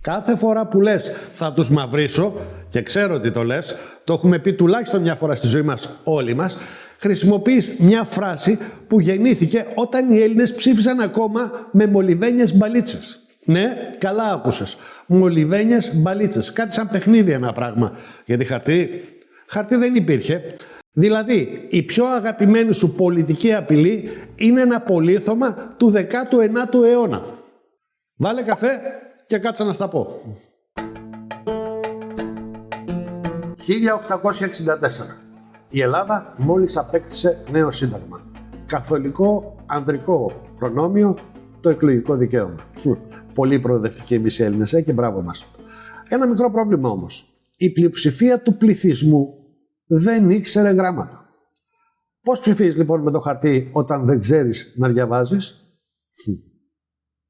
Κάθε φορά που λες θα τους μαυρίσω, και ξέρω ότι το λες, το έχουμε πει τουλάχιστον μια φορά στη ζωή μας όλοι μας, χρησιμοποιείς μια φράση που γεννήθηκε όταν οι Έλληνες ψήφισαν ακόμα με μολυβένιες μπαλίτσες. Ναι, καλά άκουσες. Μολυβένιες μπαλίτσες. Κάτι σαν παιχνίδι ένα πράγμα. Γιατί χαρτί δεν υπήρχε. Δηλαδή, η πιο αγαπημένη σου πολιτική απειλή είναι ένα πολύθωμα του 19ου αιώνα. Βάλε καφέ και κάτσε να στα πω. 1864. Η Ελλάδα μόλις απέκτησε νέο σύνταγμα. Καθολικό ανδρικό προνόμιο, το εκλογικό δικαίωμα. Πολύ προοδευτικοί εμείς οι Έλληνες, και μπράβο μας. Ένα μικρό πρόβλημα όμως. Η πλειοψηφία του πληθυσμού δεν ήξερε γράμματα. Πώς ψηφίζεις λοιπόν με το χαρτί όταν δεν ξέρεις να διαβάζεις?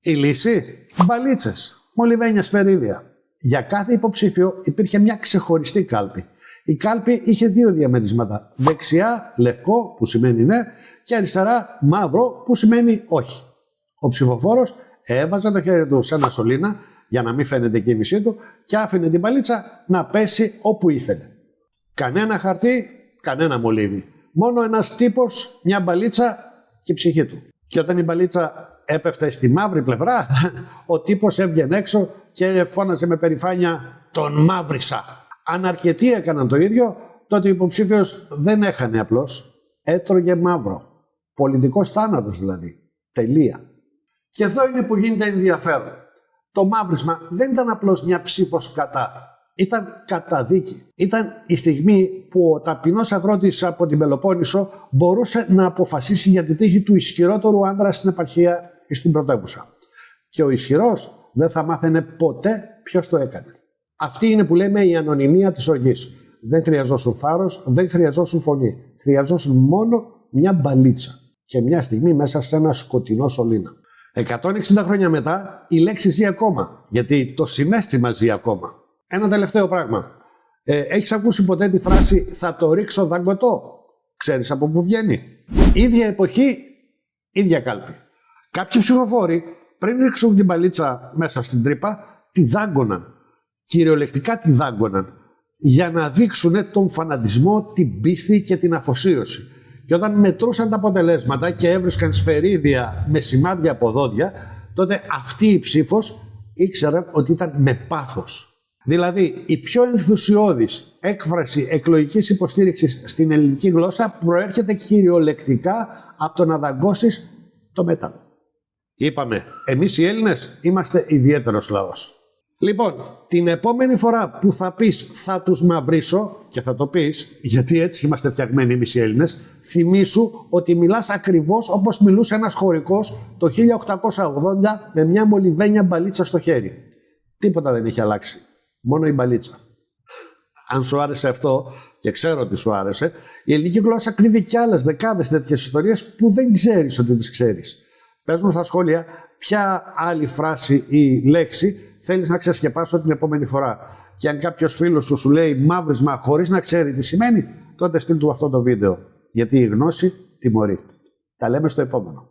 Η λύση? Μπαλίτσες, μολυβένια σφαιρίδια. Για κάθε υποψήφιο υπήρχε μια ξεχωριστή κάλπη. Η κάλπη είχε δύο διαμερίσματα. Δεξιά λευκό που σημαίνει ναι και αριστερά μαύρο που σημαίνει όχι. Ο ψηφοφόρος έβαζε το χέρι του σε ένα σωλήνα για να μην φαίνεται και η μισή του και άφηνε την μπαλίτσα να πέσει όπου ήθελε. Κανένα χαρτί, κανένα μολύβι. Μόνο ένας τύπος, μια μπαλίτσα και η ψυχή του. Και όταν η μπαλίτσα έπεφτε στη μαύρη πλευρά, ο τύπος έβγαινε έξω και φώναζε με περηφάνεια «Τον μαύρισα». Αν αρκετοί έκαναν το ίδιο, τότε ο υποψήφιος δεν έχανε απλώς, έτρωγε μαύρο. Πολιτικός θάνατος δηλαδή. Τελεία. Και εδώ είναι που γίνεται ενδιαφέρον. Το μαύρισμα δεν ήταν απλώς μια ψήφος κατά. Ήταν καταδίκη. Ήταν η στιγμή που ο ταπεινός αγρότης από την Πελοπόννησο μπορούσε να αποφασίσει για τη τύχη του ισχυρότερου άνδρα στην επαρχία ή στην πρωτεύουσα. Και ο ισχυρός δεν θα μάθαινε ποτέ ποιος το έκανε. Αυτή είναι που λέμε η ανωνυμία της οργής. Δεν χρειαζόσουν θάρρος, δεν χρειαζόσουν φωνή. Χρειαζόσουν μόνο μια μπαλίτσα. Και μια στιγμή μέσα σε ένα σκοτεινό σωλήνα. 160 χρόνια μετά η λέξη ζει ακόμα. Γιατί το συναίσθημα ζει ακόμα. Ένα τελευταίο πράγμα. Έχεις ακούσει ποτέ τη φράση «θα το ρίξω δαγκωτό»? Ξέρεις από πού βγαίνει? Ίδια εποχή, ίδια κάλπη. Κάποιοι ψηφοφόροι πριν ρίξουν την μπαλίτσα μέσα στην τρύπα, τη δάγκωναν. Κυριολεκτικά τη δάγκωναν. Για να δείξουν τον φανατισμό, την πίστη και την αφοσίωση. Και όταν μετρούσαν τα αποτελέσματα και έβρισκαν σφαιρίδια με σημάδια από δόντια, τότε αυτή η ψήφος ήξεραν ότι ήταν με πάθος. Δηλαδή, η πιο ενθουσιώδης έκφραση εκλογικής υποστήριξης στην ελληνική γλώσσα προέρχεται κυριολεκτικά από το να δαγκώσεις το μέταλλο. Είπαμε, εμείς οι Έλληνες είμαστε ιδιαίτερος λαός. Λοιπόν, την επόμενη φορά που θα πεις θα τους μαυρίσω, και θα το πεις, γιατί έτσι είμαστε φτιαγμένοι εμείς οι Έλληνες, θυμήσου ότι μιλάς ακριβώς όπως μιλούσε ένας χωρικός το 1880 με μια μολυβένια μπαλίτσα στο χέρι. Τίποτα δεν έχει αλλάξει. Μόνο η μπαλίτσα. Αν σου άρεσε αυτό, και ξέρω ότι σου άρεσε, η ελληνική γλώσσα κρύβει κι άλλες δεκάδες τέτοιες ιστορίες που δεν ξέρεις ότι τις ξέρεις. Πες μου στα σχόλια ποια άλλη φράση ή λέξη θέλεις να ξεσκεπάσω την επόμενη φορά. Και αν κάποιος φίλος σου λέει μαύρισμα χωρίς να ξέρει τι σημαίνει, τότε στείλ του αυτό το βίντεο. Γιατί η γνώση τιμωρεί. Τα λέμε στο επόμενο.